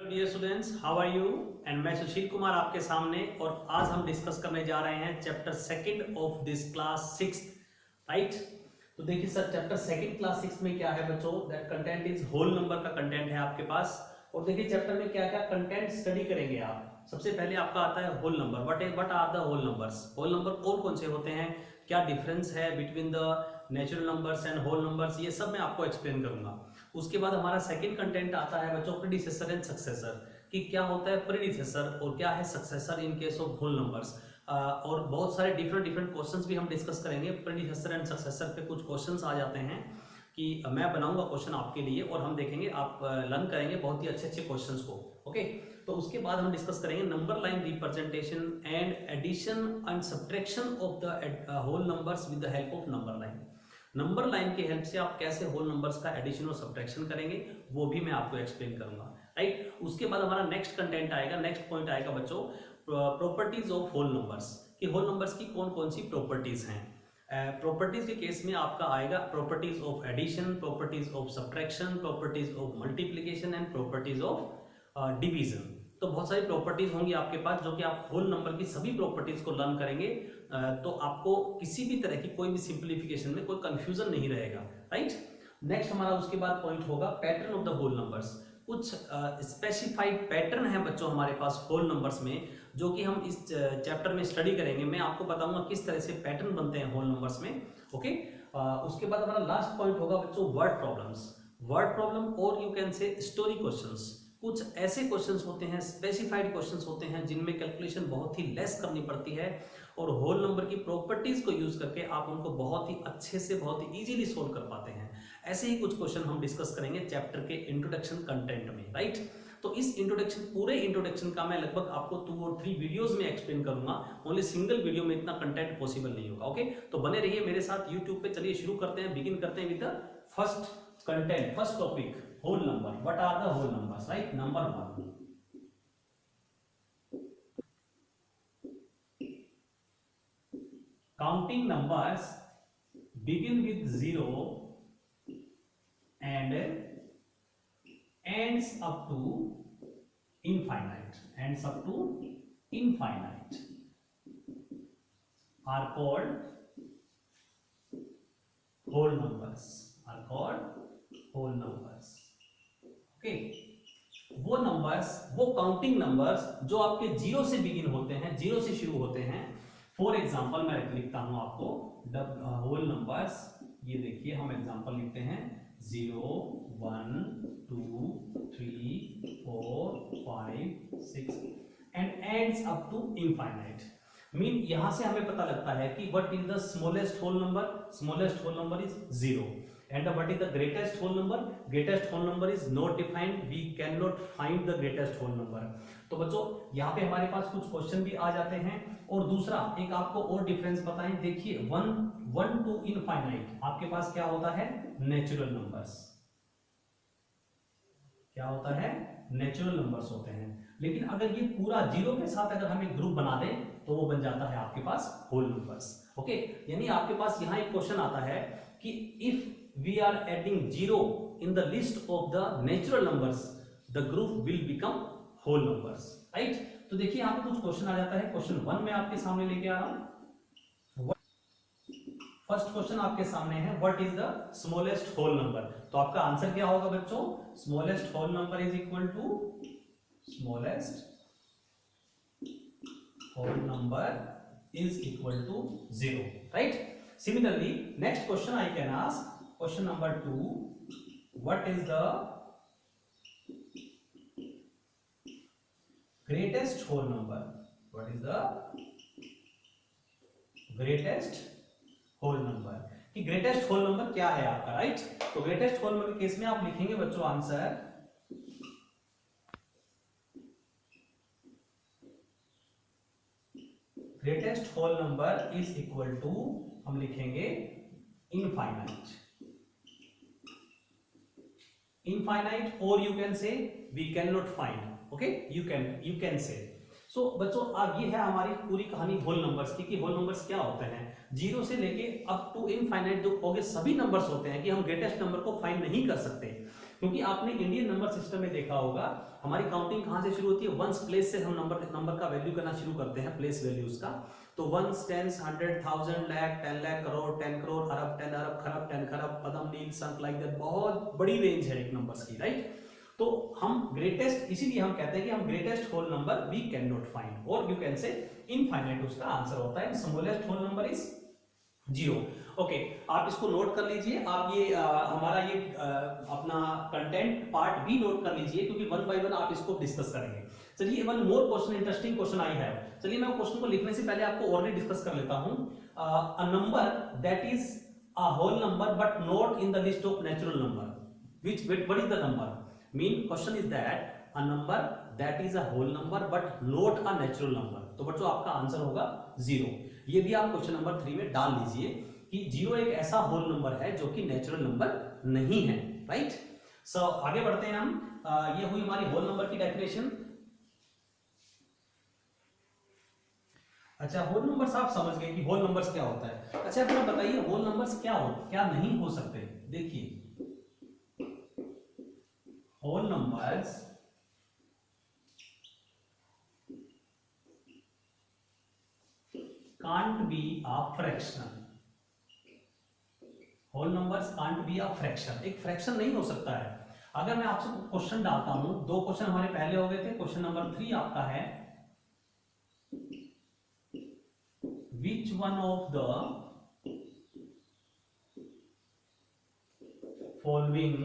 Dear students, how are you? And मैं सुशील कुमार आपके सामने, और आज हम डिस्कस करने जा रहे हैं chapter second of this class 6, right? तो देखिए सर, चैप्टर सेकंड क्लास 6 में क्या है बच्चों? That content is whole number का कंटेंट है आपके पास। और देखिए चैप्टर में क्या क्या कंटेंट स्टडी करेंगे आप। सबसे पहले आपका आता है whole number. What are the whole numbers? Whole number कौन कौन से होते हैं, क्या डिफरेंस है between the natural numbers and whole numbers, ये सब मैं आपको एक्सप्लेन करूंगा। उसके बाद हमारा सेकंड कंटेंट आता है बच्चों प्रीडिसेसर एंड सक्सेसर, कि क्या होता है प्रीडिसेसर और क्या है successor in case of whole numbers. और बहुत सारे डिफरेंट क्वेश्चंस भी हम डिस्कस करेंगे। प्रीडिसेसर एंड सक्सेसर पे कुछ क्वेश्चंस आ जाते हैं कि मैं बनाऊंगा क्वेश्चन आपके लिए और हम देखेंगे, आप लर्न करेंगे बहुत ही अच्छे क्वेश्चंस को। ओके, तो उसके बाद हम डिस्कस करेंगे number line representation and addition and subtraction of the whole numbers with the help of number line. Number line की हेल्प से आप कैसे होल नंबर्स का एडिशन और सब्ट्रैक्शन करेंगे वो भी मैं आपको एक्सप्लेन करूंगा, राइट? उसके बाद हमारा नेक्स्ट कंटेंट आएगा, नेक्स्ट पॉइंट आएगा बच्चों प्रॉपर्टीज ऑफ होल नंबर्स, कि होल नंबर्स की कौन कौन सी प्रॉपर्टीज हैं। प्रॉपर्टीज के केस में आपका आएगा properties of addition, properties of subtraction, properties of multiplication and properties of division. तो बहुत सारी प्रॉपर्टीज होंगी आपके पास, जो कि आप होल नंबर की सभी प्रॉपर्टीज को लर्न करेंगे। तो आपको किसी भी तरह की कोई भी सिंप्लीफिकेशन में कोई कंफ्यूजन नहीं रहेगा, राइट? नेक्स्ट हमारा उसके बाद पॉइंट होगा pattern of the whole numbers. कुछ स्पेसिफाइड पैटर्न है बच्चों हमारे पास होल नंबर्स में, जो कि हम इस चैप्टर में स्टडी करेंगे। मैं आपको बताऊंगा किस तरह से पैटर्न बनते हैं होल नंबर्स में। ओके, उसके बाद हमारा लास्ट पॉइंट होगा बच्चों वर्ड प्रॉब्लम्स। वर्ड प्रॉब्लम और यू कैन से स्टोरी क्वेश्चंस। कुछ ऐसे क्वेश्चंस होते हैं, स्पेसिफाइड क्वेश्चंस होते हैं, जिनमें कैलकुलेशन बहुत ही लेस करनी पड़ती है, और होल नंबर की प्रॉपर्टीज को यूज करके आप उनको बहुत ही अच्छे से, बहुत ही इजीली सोल्व कर पाते हैं। ऐसे ही कुछ क्वेश्चन हम डिस्कस करेंगे चैप्टर के इंट्रोडक्शन कंटेंट में, राइट? तो इस इंट्रोडक्शन, पूरे इंट्रोडक्शन का मैं लगभग आपको 2 और 3 वीडियोस में एक्सप्लेन करूंगा। ओनली सिंगल वीडियो में इतना कंटेंट पॉसिबल नहीं होगा। ओके, तो बने रहिए मेरे साथ यूट्यूब पे। चलिए शुरू करते हैं, बिगिन करते हैं with the first content, first topic, whole number. What are the whole numbers, right? Number 1, counting numbers begin with 0 and ends up to infinite, are called whole numbers, okay? वो numbers, वो counting numbers जो आपके zero से begin होते हैं, zero से शुरू होते हैं। फॉर एग्जाम्पल मैं लिखता हूं आपको होल नंबर्स। ये देखिए, हम एग्जाम्पल लिखते हैं 0 1 2 3 4 5 6 and ends up to infinite. Mean यहां से हमें पता लगता है कि what is the smallest whole number? Smallest whole number is 0। and what is the greatest whole number? Greatest whole number is not defined, we cannot find the greatest whole number। तो बच्चों यहाँ पे हमारे पास कुछ क्वेश्चन भी आ जाते हैं। और दूसरा एक आपको और डिफरेंस बताएं, देखिए 1 to इनफाइनाइट आपके पास क्या होता है? Natural numbers. क्या होता है? नेचुरल नंबर्स होते हैं। लेकिन अगर ये पूरा जीरो के साथ अगर हम एक ग्रुप बना दें तो वो बन जाता है आपके पास होल नंबर्स। ओके, यानी आपके पास यहाँ एक क्वेश्चन आता है कि if we are adding 0 in the list of the natural numbers, the group will become whole numbers, right? तो देखिए यहाँ पे कुछ क्वेश्चन आ जाता है। क्वेश्चन 1 में आपके सामने लेके आ रहा हूं। फर्स्ट क्वेश्चन आपके सामने है, what is the smallest whole number? तो आपका आंसर क्या होगा बच्चों? Smallest whole number is equal to smallest whole number is equal to 0, right? Similarly, next question I can ask, question number 2, what is the greatest whole number? What is the greatest whole number? कि greatest whole number क्या है आपका, right? तो greatest whole number के case में आप लिखेंगे बच्चों answer greatest whole number is equal to, हम लिखेंगे इनफाइनाइट, और you can say we can not find. Okay, you can say. So बच्चों अब ये है हमारी पूरी कहानी होल नंबर्स की, कि होल नंबर्स क्या होते हैं। जीरो से लेके अप टू इनफाइनाइट जो होगे सभी नंबर्स होते हैं, कि हम ग्रेटेस्ट नंबर को फाइंड नहीं कर सकते। क्योंकि आपने इंडियन नंबर सिस्टम में देखा होगा हमारी काउंटिंग कहां से शुरू होती है, वंस प्लेस से हम नंबर का वैल्यू करना शुरू करते हैं, प्लेस वैल्यूज का। तो वंस, टेंस, 100, 1000, लाख, 10 लाख, करोड़, 10 करोड़, अरब, 10 अरब, खरब, 10 खरब, पदम, नील, संख, लाइक दैट, बहुत बड़ी रेंज है एक नंबर्स की, राइट। तो हम ग्रेटेस्ट, इसीलिए हम कहते हैं कि हम greatest whole number we can not find, और यू कैन से इनफाइनाइट उसका आंसर होता है। Smallest whole number is 0। Okay, आप इसको नोट कर लीजिए। आप ये हमारा ये अपना कंटेंट पार्ट भी नोट कर लीजिए, क्योंकि वन बाय वन आप इसको डिस्कस करेंगे। चलिए, one more question, interesting question I है। चलिए, मैं क्वेश्चन को लिखने से पहले आपको ऑलरेडी डिस्कस कर लेता हूं। A number that is a whole number but not in the list of natural number, which what is the number? Mean question is that a number that is a whole number but not a natural number। तो बच्चों आपका answer होगा 0। ये भी आप question number 3 में डाल लीजिए कि 0 एक ऐसा होल नंबर है जो कि नेचुरल नंबर नहीं है, राइट। सो आगे बढ़ते हैं हम। ये हुई हमारी होल नंबर की डेफिनेशन। अच्छा, होल नंबर्स आप समझ गए कि होल नंबर्स क्या होता है। अच्छा, अब आप बताइए होल नंबर्स क्या नहीं हो सकते। देखिए, whole numbers can't be a fraction। whole numbers can't be a fraction, एक फ्रैक्शन नहीं हो सकता है। अगर मैं आपसे क्वेश्चन डालता हूं, दो क्वेश्चन हमारे पहले हो गए थे। क्वेश्चन नंबर 3 आपका है, which one of the following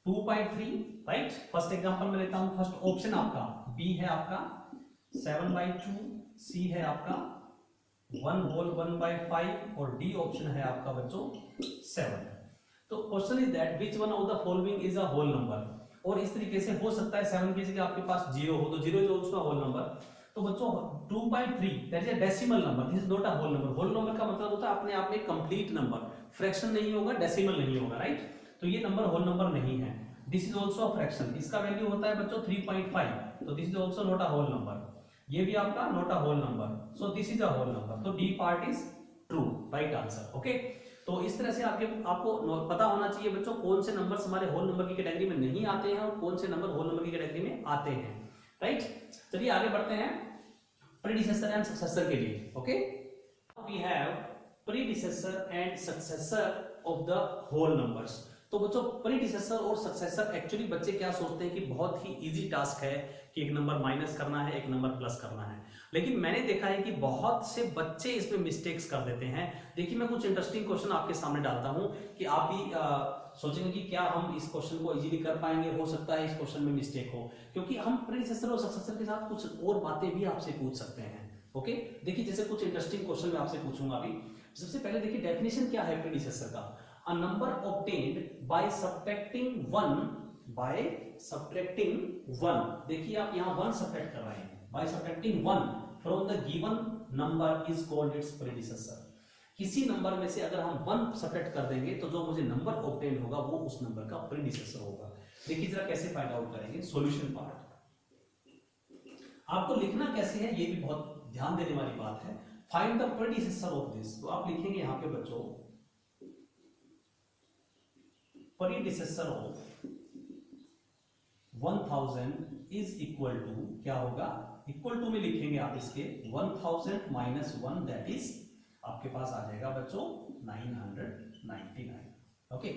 2/3, right. First example में लेता हूं। फर्स्ट ऑप्शन आपका बी है, आपका 7/2, सी है आपका 1 होल 1/5, और डी ऑप्शन है आपका बच्चों 7। तो question is that which one of the following is a whole number. और इस तरीके से हो सकता है 7 की जगह आपके पास 0 हो, तो 0 is also a whole number. तो बच्चों 2/3 that is a decimal number, this is not a whole number. Whole number का मतलब होता है अपने आप में कंप्लीट नंबर, फ्रैक्शन नहीं होगा, डेसिमल नहीं होगा, राइट। तो ये नंबर होल नंबर नहीं है। This is also a fraction, इसका वैल्यू होता है बच्चों 3.5, तो this is also not a whole number. ये भी आपका not a whole number, so this is a whole number. तो D part is true, right answer. Okay, तो इस तरह से आपको पता होना चाहिए बच्चों कौन से नंबर्स हमारे होल नंबर की कैटेगरी में नहीं आते हैं और कौन से नंबर होल नंबर की कैटेगरी में आते हैं, राइट। चलिए आगे बढ़ते हैं प्रीडिसेसर एंड सक्सेसर के लिए। Okay, we have predecessor and successor of the whole numbers. तो बच्चों प्रीडिसेसर और सक्सेसर, एक्चुअली बच्चे क्या सोचते हैं कि बहुत ही इजी टास्क है कि एक नंबर माइनस करना है, एक नंबर प्लस करना है। लेकिन मैंने देखा है कि बहुत से बच्चे इसमें मिस्टेक्स कर देते हैं। देखिए, मैं कुछ इंटरेस्टिंग क्वेश्चन आपके सामने डालता हूं कि आप भी सोचेंगे कि क्या हम इस क्वेश्चन को इजीली कर पाएंगे। हो सकता है इस क्वेश्चन में मिस्टेक हो, क्योंकि हम प्रीडिसेसर और सक्सेसर के साथ कुछ और बातें भी आपसे पूछ सकते हैं। ओके, देखिए जैसे कुछ इंटरेस्टिंग क्वेश्चन मैं आपसे पूछूंगा अभी। सबसे पहले देखिए डेफिनेशन क्या है प्रीडिसेसर का। A number obtained by subtracting 1। देखिए आप यहां 1 सब्ट्रैक्ट कर रहे हैं, by subtracting 1 from the given number is called its predecessor. किसी नंबर में से अगर हम 1 सब्ट्रैक्ट कर देंगे तो जो मुझे नंबर ऑब्टेन होगा वो उस नंबर का प्रीडिसेसर होगा। देखिए जरा कैसे फाइंड आउट करेंगे। सॉल्यूशन पार्ट आपको लिखना कैसे है ये भी बहुत ध्यान देने वाली बात है। Find the predecessor of this, तो आप लिखेंगे यहां पे बच्चों predecessor of 1000 is equal to, क्या होगा, इक्वल टू में लिखेंगे आप इसके 1000 माइनस 1, दैट इज आपके पास आ जाएगा बच्चों 999। ओके,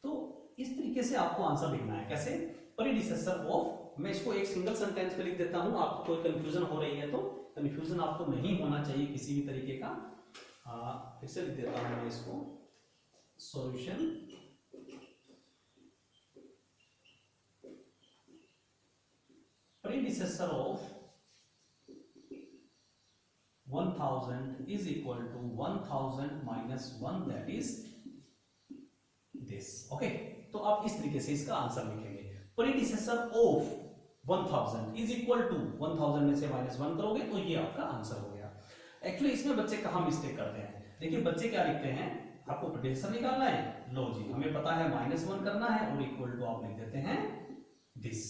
तो इस तरीके से आपको आंसर लिखना है। कैसे? प्रीडिसेसर ऑफ, मैं इसको एक सिंगल सेंटेंस पे लिख देता हूं, आपको कोई कंफ्यूजन हो रही है तो कंफ्यूजन आपको नहीं होना चाहिए किसी भी तरीके का। फिर से लिख देता हूं मैं इसको, solution predecessor of 1000 is equal to 1000 minus 1, that is this। okay, तो आप इस तरीके से इसका आंसर लिखेंगे। Predecessor of 1000 is equal to 1000 में से -1 करोगे तो ये आपका आंसर हो गया। एक्चुअली इसमें बच्चे कहां मिस्टेक करते हैं, देखिए बच्चे क्या लिखते हैं, आपको प्रीडिसेसर निकालना है, लो जी हमें पता है -1 करना है और इक्वल टू आप लिख देते हैं दिस,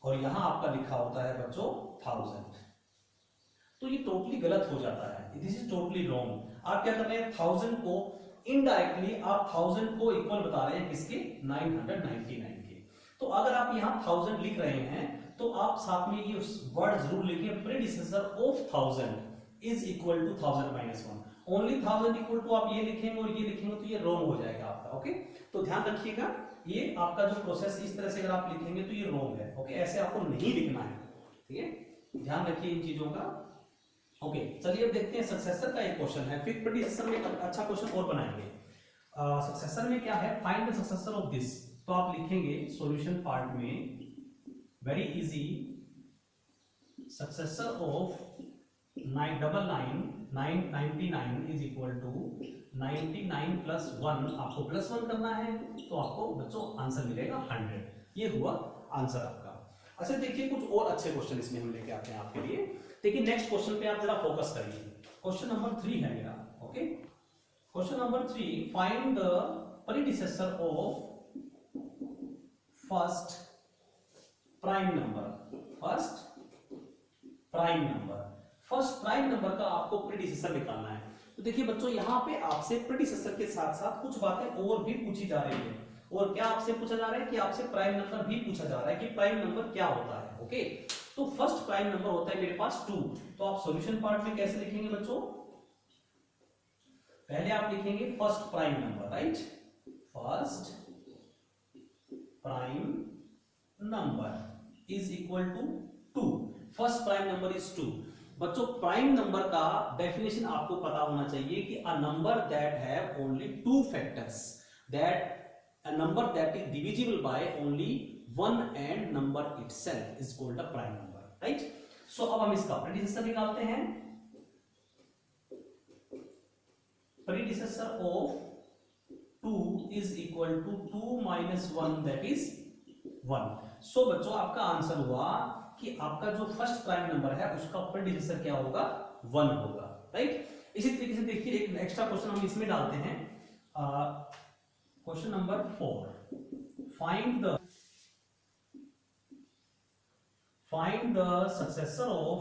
और यहां आपका लिखा होता है बच्चों 1000। तो ये टोटली गलत हो जाता है, दिस इज टोटली रॉन्ग। आप क्या कर रहे हैं, 1000 को इनडायरेक्टली आप 1000 को इक्वल बता रहे हैं किसके, 999 के। तो अगर आप यहाँ 1000 लिख रहे हैं तो आप साथ में ये वर्ड जरूर लिखिए, predecessor of 1000 is equal to 1000 minus 1। Only 1000 equal to आप ये लिखेंगे और ये लिखेंगे तो ये रॉन्ग हो जाएगा आपका। ओके, तो ध्यान रखिएगा, ये आपका जो प्रोसेस इस तरह से अगर आप लिखेंगे तो ये रॉन्ग है। ओके, ऐसे आपको नहीं लिखना है, ठीक है, ध्यान रखिए इन चीजों का। ओके, चलिए अब देखते हैं सक्सेसर का एक क्वेश्चन है, फिर प्रीडिसेसर में अच्छा क्वेश्चन और बनाएंगे। सक्सेसर में क्या है, find the successor of this. तो आप लिखेंगे सॉल्यूशन पार्ट में, very easy, successor of 999 is equal to 99 plus 1, आपको प्लस 1 करना है तो आपको बच्चों आंसर मिलेगा 100। ये हुआ आंसर आपका। अच्छा देखिए, कुछ और अच्छे क्वेश्चन इसमें हम लेके आते हैं आपके लिए। देखिए नेक्स्ट क्वेश्चन पे आप जरा फोकस करिए, क्वेश्चन नंबर 3 है मेरा। Okay, question number 3, find the predecessor of first prime number. First prime number का आपको प्रीडिसेसर निकालना है। तो देखिए बच्चों, यहाँ पे आपसे प्रीडिसेसर के साथ साथ कुछ बातें और भी पूछी जा रही है। और क्या आपसे पूछा जा रहा है कि आपसे प्राइम नंबर भी पूछा जा रहा है कि प्राइम नंबर क्या होता है। ओके, तो फर्स्ट प्राइम नंबर होता है मेरे पास 2। तो आप सॉल्यूशन पार्ट में कैसे लिखेंगे बच्चों, पहले आप लिखेंगे first prime number, right, first prime number is equal to 2। First prime number is 2। बच्चों प्राइम नंबर का डेफिनेशन आपको पता होना चाहिए कि अ number that have only 2 factors, that a number that is divisible by only one and number itself is called a prime number, right? So अब हम इसका प्रीडिसेसर निकालते हैं। Predecessor of 2 is equal to 2 minus 1 that is 1। So बच्चों आपका answer हुआ कि आपका जो फर्स्ट प्राइम नंबर है उसका प्रीडिसेसर क्या होगा, 1 होगा, राइट। इसी तरीके से देखिए एक एक्स्ट्रा क्वेश्चन हम इसमें डालते हैं, question number 4, find the successor of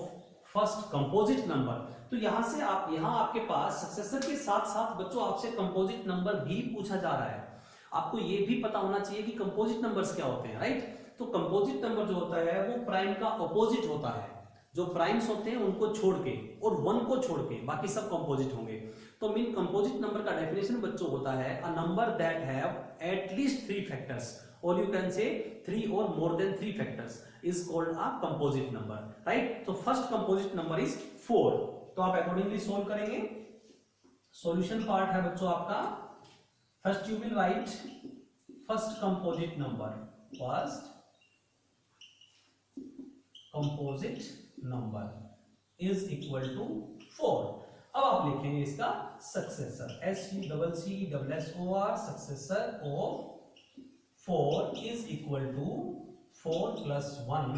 first composite number. तो यहां से आप, यहां आपके पास सक्सेसर के साथ साथ बच्चों आपसे कंपोजिट नंबर भी पूछा जा रहा है। आपको यह भी पता होना चाहिए कि कंपोजिट नंबर्स क्या होते हैं, राइट। तो कंपोजिट नंबर जो होता है वो प्राइम का ऑपोजिट होता है। जो प्राइम्स होते हैं उनको छोड़ के और 1 को छोड़ के बाकी सब कंपोजिट होंगे। तो मीन कंपोजिट नंबर का डेफिनेशन बच्चों होता है a number that have at least 3 factors, और you can say 3 or more than 3 factors is called a composite number, right. तो फर्स्ट कंपोजिट नंबर इज 4। तो आप अकॉर्डिंगली सोल्व करेंगे। सॉल्यूशन पार्ट है बच्चों आपका, first you will write first composite number, first composite number is equal to 4। अब आप लिखेंगे इसका successor, SUCCESSOR, successor of 4 is equal to 4 plus 1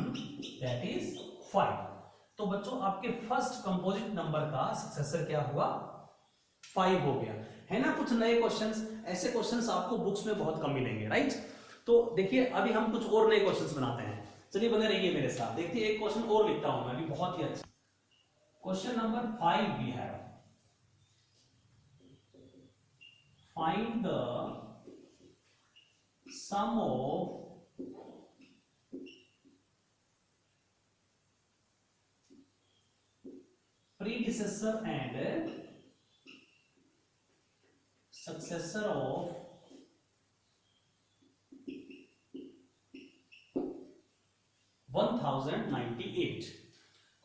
that is 5। तो बच्चों आपके फर्स्ट कंपोजिट नंबर का सक्सेसर क्या हुआ, 5 हो गया, है ना। कुछ नए क्वेश्चंस, ऐसे क्वेश्चंस आपको बुक्स में बहुत कम मिलेंगे, राइट। तो देखिए अभी हम कुछ और नए क्वेश्चंस बनाते हैं, चलिए बने रहिए मेरे साथ। देखिए एक क्वेश्चन और लिखता हूं मैं अभी, बहुत ही अच्छा। Question number 5 we have, find the sum of predecessor and successor of 1098।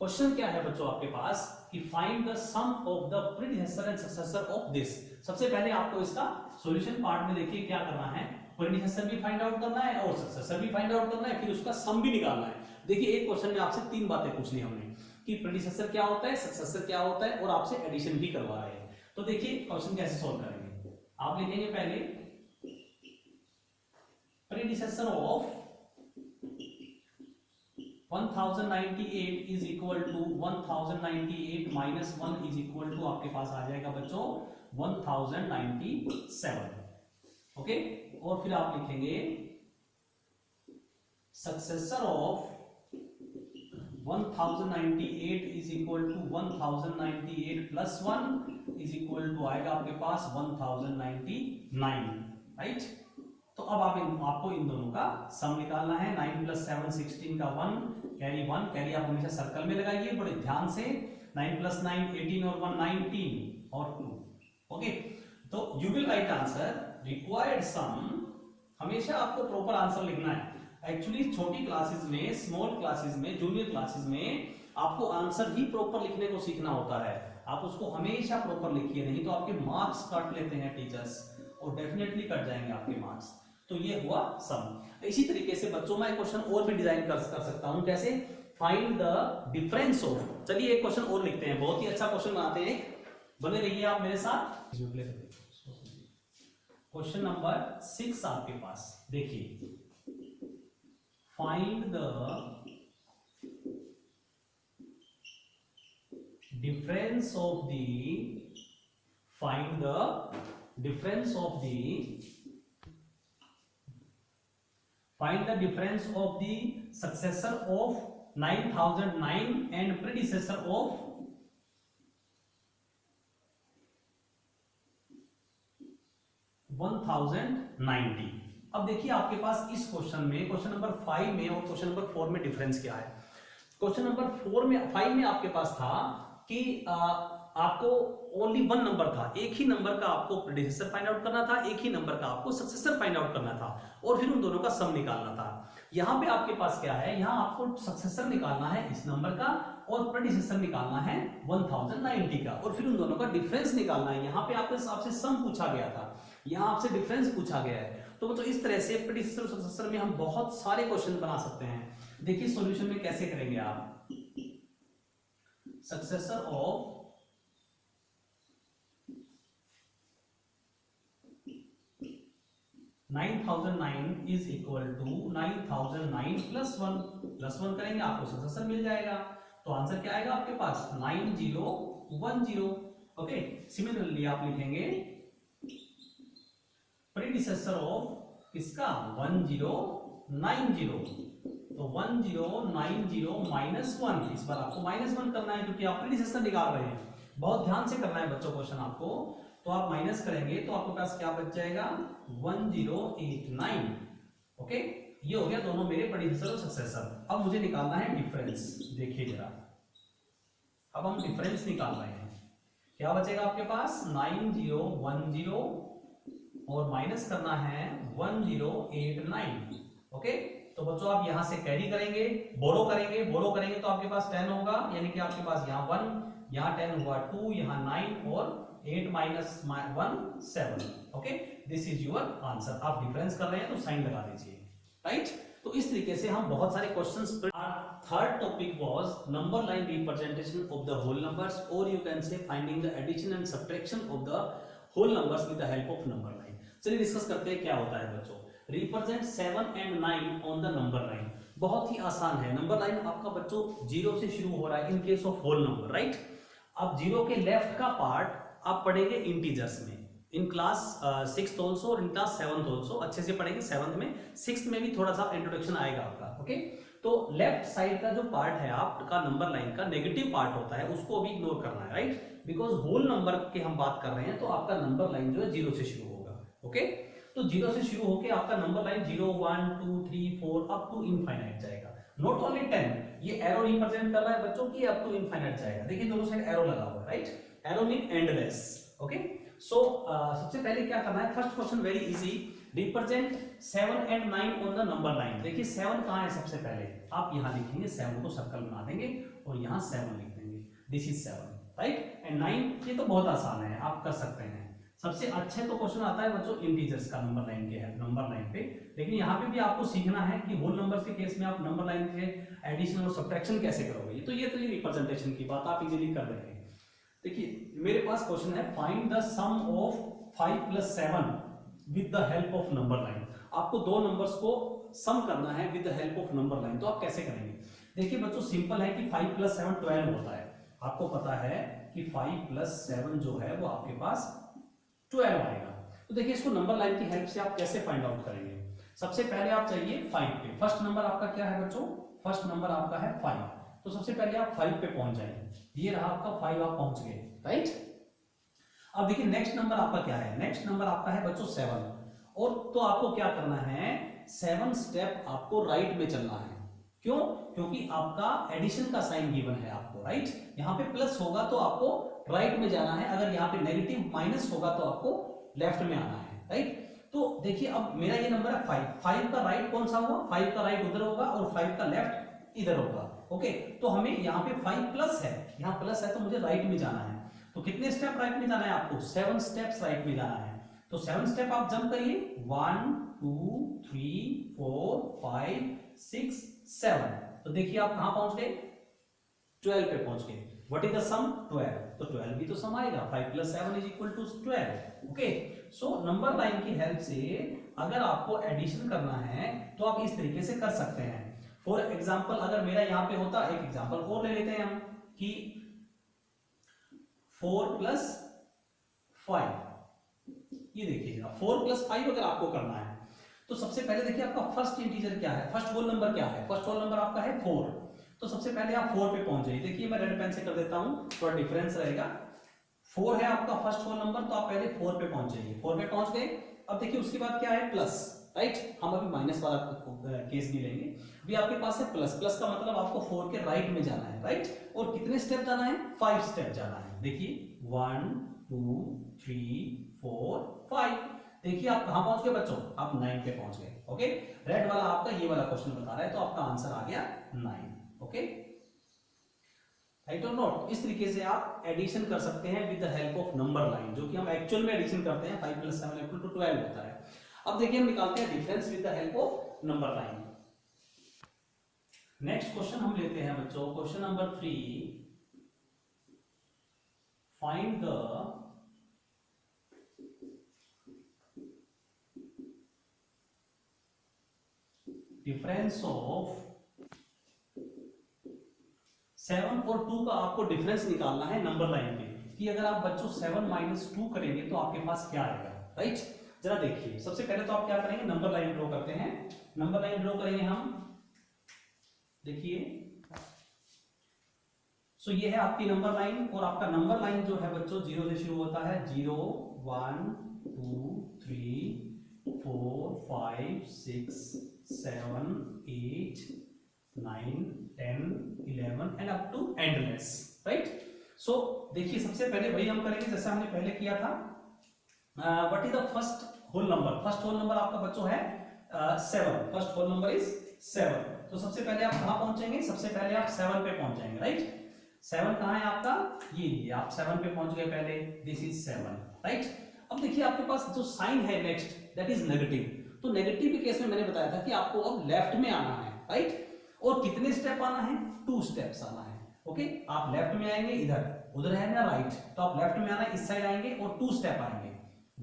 Question क्या है बच्चों आपके पास कि find the sum of the predecessor and successor of this. सबसे पहले आपको इसका सॉल्यूशन पार्ट में देखिए क्या करना है, प्रीडिसेसर भी फाइंड आउट करना है और सक्सेसर भी फाइंड आउट करना है, फिर उसका सम भी निकालना है। देखिए एक क्वेश्चन में आपसे 3 बातें पूछ ली हमने कि प्रीडिसेसर क्या होता है, सक्सेसर क्या होता है, और आपसे एडिशन भी करवा रहे हैं। तो देखिए क्वेश्चन कैसे सॉल्व करेंगे। आप लिखेंगे पहले predecessor of 1098 is equal to 1098 minus 1 is equal to आपके पास आ जाएगा बच्चों 1097। ओके, और फिर आप लिखेंगे successor of 1098 is equal to 1098 plus 1 is equal to आएगा आपके पास 1099, राइट। तो अब आपको इन दोनों का सम निकालना है। 9 प्लस 7 16 का 1 कैरी आप हमेशा सर्कल में लगाइए बड़े ध्यान से। 9 प्लस 9 18 और 1 19 और 2। ओके, तो you will write answer required sum. हमेशा आपको प्रॉपर आंसर लिखना है। एक्चुअली छोटी क्लासेस में, स्मॉल क्लासेस में, जूनियर क्लासेस में आपको आंसर ही प्रॉपर लिखने को सीखना होता है। आप उसको हमेशा प्रॉपर लिखिए, नहीं तो आपके मार्क्स काट लेते हैं टीचर्स, और डेफिनेटली कट जाएंगे आपके मार्क्स। तो ये हुआ सम। इसी तरीके से बच्चों में एक क्वेश्चन और भी डिजाइन कर सकता हूं। कैसे? Find the difference of. चलिए एक क्वेश्चन और लिखते हैं, बहुत ही अच्छा क्वेश्चन बनाते हैं। बने रहिए आप मेरे साथ। क्वेश्चन नंबर 6 आपके पास देखिए, find the difference of the successor of 9009 and predecessor of 1090। अब देखिए आपके पास इस क्वेश्चन में, क्वेश्चन नंबर 5 में और क्वेश्चन नंबर 4 में डिफरेंस क्या है। क्वेश्चन नंबर 5 में आपके पास था कि आपको ओनली 1 नंबर था, एक ही नंबर का आपको प्रेडिसेसर फाइंड आउट करना था, एक ही नंबर का आपको सक्सेसर फाइंड आउट करना था, और फिर उन दोनों का सम निकालना था। यहां पे आपके पास क्या है, यहां आपको सक्सेसर निकालना है इस नंबर का, और प्रेडिसेसर निकालना है 1090 का, और फिर उन दोनों का डिफरेंस निकालना है। यहां पे आपसे सम पूछा गया था, यहां आपसे डिफरेंस पूछा गया है। तो इस तरह से प्रेडिसेसर और सक्सेसर में हम बहुत सारे क्वेश्चन बना सकते हैं। देखिए सॉल्यूशन में कैसे करेंगे आप। Successor of 9009 is equal to 9009 plus 1 करेंगे, आपको सक्सेसर मिल जाएगा। तो आंसर क्या आएगा आपके पास? 9010। ओके, सिमिलरली आप लिखेंगे प्रीडिसेसर ऑफ किसका? 1090। तो 1090 माइनस 1, इस बार आपको -1 करना है क्योंकि आप प्रीडिसेसर निकाल रहे हैं। बहुत ध्यान से करना है बच्चों क्वेश्चन आपको। तो आप माइनस करेंगे तो आपके पास क्या बच जाएगा? 1089। ओके, ये हो गया दोनों मेरे प्रीडिसेसर और सक्सेसर। अब मुझे निकालना है डिफरेंस। देखिए जरा, अब हम डिफरेंस निकाल रहे हैं। क्या बचेगा आपके पास? 9010 और माइनस करना है 1089। ओके, तो बच्चों आप यहां से कैरी करेंगे, बोरो करेंगे तो आपके पास 10 होगा, यानी कि आपके पास यहाँ 1, यहाँ 10 हुआ 2, यहाँ 9 और 8 minus 1 7। Okay, this is your answer. आप डिफरेंस कर रहे हैं तो साइन लगा दीजिए, राइट। तो इस तरीके से हम बहुत सारे questions. Third topic was number line representation of the whole numbers, और you can say finding the addition and subtraction of the whole numbers with the help of number line. चलिए डिस्कस करते हैं क्या होता है बच्चों। Represent 7 and 9 on the number line. बहुत ही आसान है। नंबर लाइन आपका बच्चों 0 से शुरू हो रहा है in case of whole number, right. अब 0 के लेफ्ट का पार्ट आप पढ़ेंगे इंटीजर्स में, इन क्लास 6th ऑल्सो और इन क्लास 7th ऑल्सो अच्छे से पढ़ेंगे। 7th में, 6th में भी थोड़ा सा इंट्रोडक्शन आएगा आपका। ओके, तो लेफ्ट साइड का जो पार्ट है आपका नंबर लाइन का, नेगेटिव पार्ट होता है, उसको भी इग्नोर करना है, राइट। बिकॉज होल नंबर के हम बात कर रहे हैं, तो आपका नंबर लाइन जो है 0 से शुरू होगा। ओके, तो 0 से शुरू होकर आपका number line 0 1 2 3 4 up to infinite जाएगा। नॉट ओनली 10, ये एरो रिप्रेजेंट कर रहा है बच्चों की अप टू इनफाइनाइट जाएगा। देखिए दोनों साइड एरो लगा हुआ है, right. Arrow mean endless. Okay, so सबसे पहले क्या करना है, first question very easy. Represent 7 and 9 on the number line. देखिए 7 कहां है? सबसे पहले आप यहां लिखेंगे, 7 को सर्कल बना देंगे और यहां 7 लिख देंगे। This is 7, right. एंड 9, ये तो बहुत आसान है, आप कर सकते हैं। सबसे अच्छे तो क्वेश्चन आता है बच्चों इंटीजर्स का नंबर लाइन के है, नंबर लाइन पे। लेकिन यहाँ पे भी आपको सीखना है कि होल नंबर के केस में आप नंबर लाइन के एडिशन और सब्ट्रैक्शन कैसे करोगे। तो ये रिप्रेजेंटेशन की बात आप इजीली कर रहे हैं। देखिए मेरे पास क्वेश्चन है, find the sum of 5 + 7 with the help of number line. आपको दो नंबर्स को सम करना है with the help of number line. तो आप कैसे करेंगे? देखिए बच्चों सिंपल है कि 5 + 7 12 होता है। आपको पता है कि 5 + 7 जो है वो आपके पास 12 आएगा। तो देखिए इसको नंबर लाइन की हेल्प से आप कैसे फाइंड आउट करेंगे। सबसे पहले आप चाहिए 5 पे। फर्स्ट नंबर आपका क्या है बच्चों? फर्स्ट नंबर आपका है 5। तो तो सबसे पहले आप 5 पे पहुंच जाएंगे, ये रहा आपका 5, आप पहुंच गए, राइट। अब देखिए नेक्स्ट नंबर आपका क्या है, नेक्स्ट नंबर आपका है बच्चों 7, और तो आपको क्या करना है, 7 स्टेप आपको राइट में चलना है। क्यों? क्योंकि आपका एडिशन का साइन गिवन है आपको, राइट। यहाँ पे प्लस होगा तो आपको राइट में जाना है, अगर यहाँ पे नेगेटिव माइनस होगा तो आपको लेफ्ट में आना है, राइट। तो देखिए अब मेरा ये नंबर है 5, 5 का राइट कौन सा हुआ, 5 का राइट उधर होगा और 5 का लेफ्ट इधर होगा, ओके। तो हमें यहाँ पे 5 प्लस है, यहाँ प्लस है तो मुझे राइट में जाना है। तो कितने स्टेप राइट में जाना है आपको, 7 स्टेप्स राइट में जाना है। तो 7 स्टेप आप जंप करिए, 1 2 3 4 5 6 7। तो देखिए आप कहां पहुंच गए, 12 पे पहुंच गए। व्हाट इज द सम, 12। तो 12 भी तो सम आएगा, 5 + 7 = 12, ओके। सो नंबर लाइन की हेल्प से अगर आपको एडिशन करना है तो आप इस तरीके से कर सकते हैं। फॉर एग्जांपल अगर मेरा यहां पे होता, एक एग्जांपल और ले लेते हैं हम कि 4 + 5, ये देखिए जरा 4 + 5 अगर आपको करना है तो सबसे पहले देखिए आपका फर्स्ट इंटीजर क्या है, फर्स्ट होल नंबर क्या है, फर्स्ट होल नंबर आपका है 4। तो सबसे पहले आप 4 पे पहुंच जाइए। देखिए मैं रेड पेन से कर देता हूं, थोड़ा डिफरेंस रहेगा। 4 है आपका फर्स्ट होल नंबर, तो आप पहले 4 पे पहुंच जाइए। 4 पे पहुंच गए, अब देखिए उसके बाद क्या है, प्लस, राइट। हम अभी माइनस वाला केस भी लेंगे। अभी आपके पास है प्लस, प्लस का मतलब आपको 4 के राइट में जाना है, राइट। और कितने स्टेप जाना है, 5 स्टेप जाना है। देखिए 1 2 3 4 5। देखिए आप कहां पहुंच गए बच्चों, आप 9 पे पहुंच गए, ओके। रेड वाला आपका ये वाला क्वेश्चन बता रहा है, तो आपका आंसर आ गया 9, ओके, राइट और नॉट। इस तरीके से आप एडिशन कर सकते हैं with the help of number line, जो कि हम एक्चुअल में एडिशन करते हैं। 5 + 7 = 12 होता है। अब देखिए हम निकालते हैं difference with the help of number line. Next question हम लेते हैं बच्चों, question number 3, find the difference of 7 और 2 का आपको डिफरेंस निकालना है नंबर लाइन पे, कि अगर आप बच्चों 7 - 2 करेंगे तो आपके पास क्या आएगा, राइट। जरा देखिए सबसे पहले तो आप क्या करेंगे, नंबर लाइन ड्रॉ करते हैं। नंबर लाइन ड्रॉ करेंगे हम, देखिए सो ये है आपकी नंबर लाइन, और आपका नंबर लाइन जो है बच्चों 0 से शुरू होता है। 0 1 2 3 4 5 6 7 8 9 10 11 and up to endless, right. So देखिए सबसे पहले वही हम करेंगे जैसे हमने पहले किया था। What is the first whole number, first whole number आपका बच्चों है 7, फर्स्ट होल नंबर इज 7। तो सबसे पहले आप कहां पहुंचेंगे, सबसे पहले आप 7 पे पहुंच जाएंगे, राइट। 7 कहां है आपका, ये आप 7 पे पहुंच गए पहले, दिस इज 7, राइट। अब देखिए आपके पास जो साइन है नेक्स्ट, दैट इज नेगेटिव। तो नेगेटिव के केस में मैंने बताया था कि आपको अब लेफ्ट में आना है, राइट। और कितने स्टेप आना है, 2 स्टेप्स आना है, ओके। आप लेफ्ट में आएंगे, इधर उधर है ना राइट, तो आप लेफ्ट में आना है, इस साइड आएंगे और 2 स्टेप आएंगे,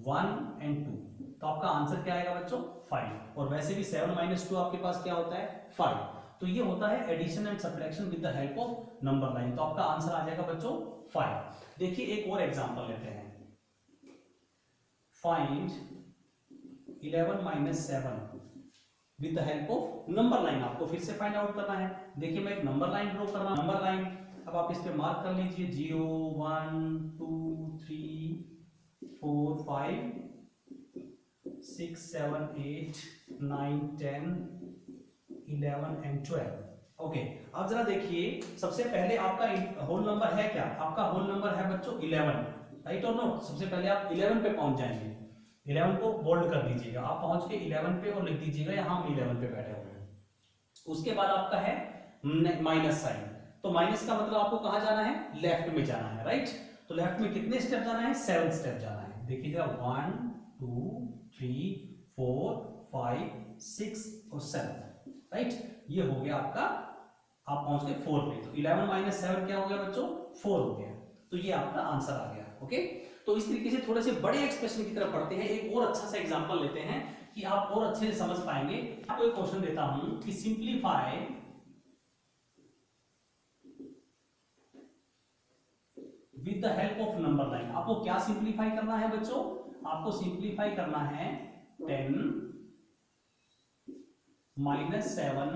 1 और 2। तो आपका आंसर क्या आएगा बच्चों, 5। और वैसे भी 7 - 2 आपके पास क्या होता है, 5। तो ये होता है addition and subtraction with the help of number line. तो आपका आंसर आ जाएगा बच्चों 5। देखिए एक और एग्जांपल लेते हैं, find 11 - 7 with the help of number line. आपको फिर से फाइंड आउट करना है। देखिए मैं एक नंबर लाइन ड्रॉ कर रहा हूं, नंबर लाइन। अब आप इस पे मार्क कर लीजिए 0 1 2 3 4 5 6 7 8 9 10 11 एंड 12, ओके। अब जरा देखिए सबसे पहले आपका होल नंबर है क्या, आपका होल नंबर है बच्चों 11, राइट और नोट। सबसे पहले आप 11 पे पहुंच जाएंगे, 11 को बोल्ड कर दीजिएगा, आप पहुंच के 11 पे और लिख दीजिएगा यहाँ हम 11 पे बैठे हुए हैं। उसके बाद आपका है माइनस साइन, तो माइनस का मतलब आपको कहां जाना है, लेफ्ट में जाना है, राइट। तो लेफ्ट में कितने स्टेप जाना है, 7 स्टेप जाना है। देखिए जरा 1 2 3 4 5 6 और 7, राइट। ये हो गया आपका, आप पहुंच गए 4 पे। तो 11 - 7 क्या हो गया बच्चों, 4 हो गया। तो ये आपका आंसर आ गया, ओके। तो इस तरीके से थोड़े से बड़े एक्सप्रेशन की तरफ पढ़ते हैं। एक और अच्छा सा एग्जांपल लेते हैं कि आप और अच्छे से समझ पाएंगे। आपको एक क्वेश्चन देता हूं कि simplify with the help of number line. आपको क्या सिंप्लीफाई करना है बच्चों, आपको सिंप्लीफाई करना है 10 - 7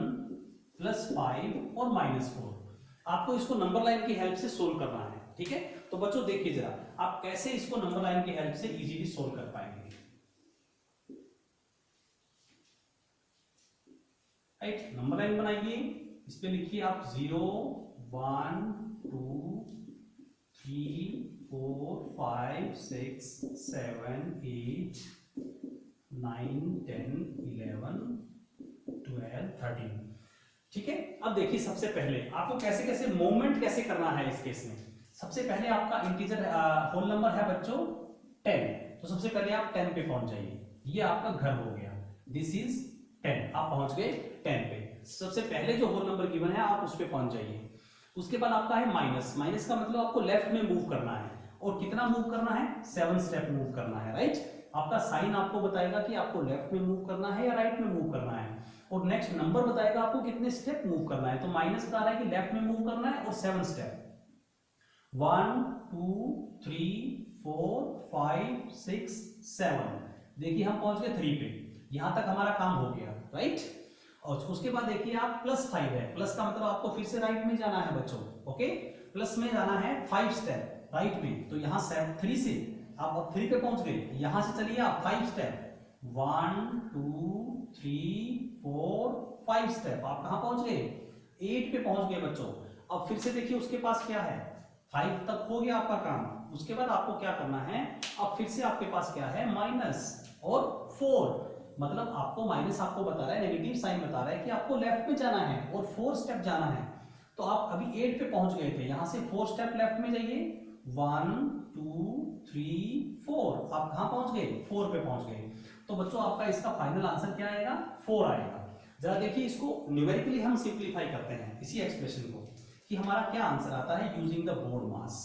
+ 5 और -4। आपको इसको नंबर लाइन की हेल्प से सोल्व करना है, ठीक है। तो बच्चों देखिए जरा आप कैसे इसको नंबर लाइन की हेल्प से इजीली सोल्व कर पाएंगे। राइट, नंबर लाइन बनाइए, इस पे लिखिए आप 0 1 2 3 4 5 6 7 8 9 10 11 12 13, ठीक है। अब देखिए सबसे पहले आपको कैसे कैसे मूवमेंट कैसे करना है इस केस में। सबसे पहले आपका इंटीजर होल नंबर है बच्चों 10, तो सबसे पहले आप 10 पे पहुंच जाइए, ये आपका घर हो गया, दिस इज 10, आप पहुंच गए 10 पे। सबसे पहले जो होल नंबर गिवन है आप उस पे पहुंच जाइए। उसके बाद आपका है माइनस, माइनस का मतलब आपको लेफ्ट में मूव करना है, और कितना मूव करना है, 7 स्टेप मूव करना है, राइट। आपका साइन आपको बताएगा कि आपको लेफ्ट में मूव करना है या राइट में मूव करना है, और नेक्स्ट नंबर बताएगा आपको कितने स्टेप मूव करना है। तो माइनस बता रहा है कि लेफ्ट में मूव करना है और 7 स्टेप, 1 2 3 4 5 6 7। देखिए हम पहुंच गए 3 पे, यहां तक हमारा काम हो गया, राइट। और उसके बाद देखिए आप +5 है, प्लस का मतलब आपको फिर से राइट में जाना है बच्चों, ओके। प्लस में जाना है 5 स्टेप राइट में, तो यहां 3 से आप अब 3 पे पहुंच गए, यहां से चलिए आप 5 स्टेप, 1 2 3 4 5 स्टेप, आप कहां पहुंच गए, 8 पे पहुंच गए बच्चों। अब फिर से देखिए उसके पास क्या है, 5 तक हो गया आपका काम। उसके बाद आपको क्या करना है, अब फिर से आपके पास क्या है, माइनस और 4, मतलब आपको माइनस आपको बता रहा है, नेगेटिव साइन बता रहा है कि आपको लेफ्ट में जाना है और 4 स्टेप जाना है। तो आप अभी 8 पे पहुंच गए थे, यहां से 4 स्टेप लेफ्ट में जाइए, 1 2 3 4, आप कहां पहुंच गए, 4 पे पहुंच गए। तो बच्चों आपका इसका फाइनल आंसर क्या आएगा, 4 आएगा। जरा देखिए इसको न्यूमेरिकली हम सिंप्लीफाई करते हैं इसी एक्सप्रेशन को, कि हमारा क्या आंसर आता है using the board mass.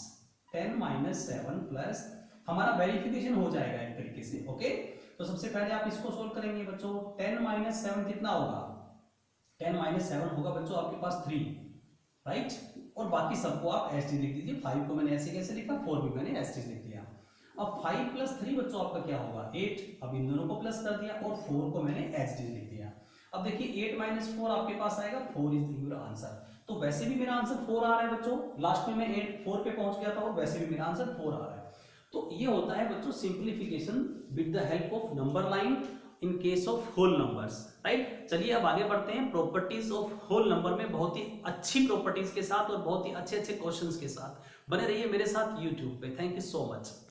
10 - 7 plus हमारा वेरिफिकेशन हो जाएगा एक तरीके से, ओके। तो सबसे पहले आप इसको सोल्व करेंगे बच्चों, 10 - 7 कितना होगा, 10 - 7 होगा बच्चों आपके पास 3, राइट। और बाकी सबको आप एस टी लिख दीजिए, 5 को मैंने ऐसे कैसे लिखा, 4 भी मैंने एस टी लिख दिया। अब 5 + 3 बच्चों आपका क्या होगा, 8, अब इन दोनों को प्लस कर दिया और 4 को मैंने एच डी लिख दिया। अब देखिए 8 - 4 आपके पास आएगा 4 इज योर आंसर। तो वैसे भी मेरा आंसर 4 आ रहा है बच्चों, लास्ट में मैं 4 पे पहुंच गया था और वैसे भी मेरा आंसर 4 आ रहा है। तो ये होता है बच्चों simplification with the help of number line in case of whole numbers, right. चलिए अब आगे बढ़ते हैं प्रॉपर्टीज ऑफ होल नंबर में, बहुत ही अच्छी प्रॉपर्टीज के साथ और बहुत ही अच्छे अच्छे क्वेश्चंस के साथ। बने रहिए मेरे साथ यूट्यूब पे। Thank you so much.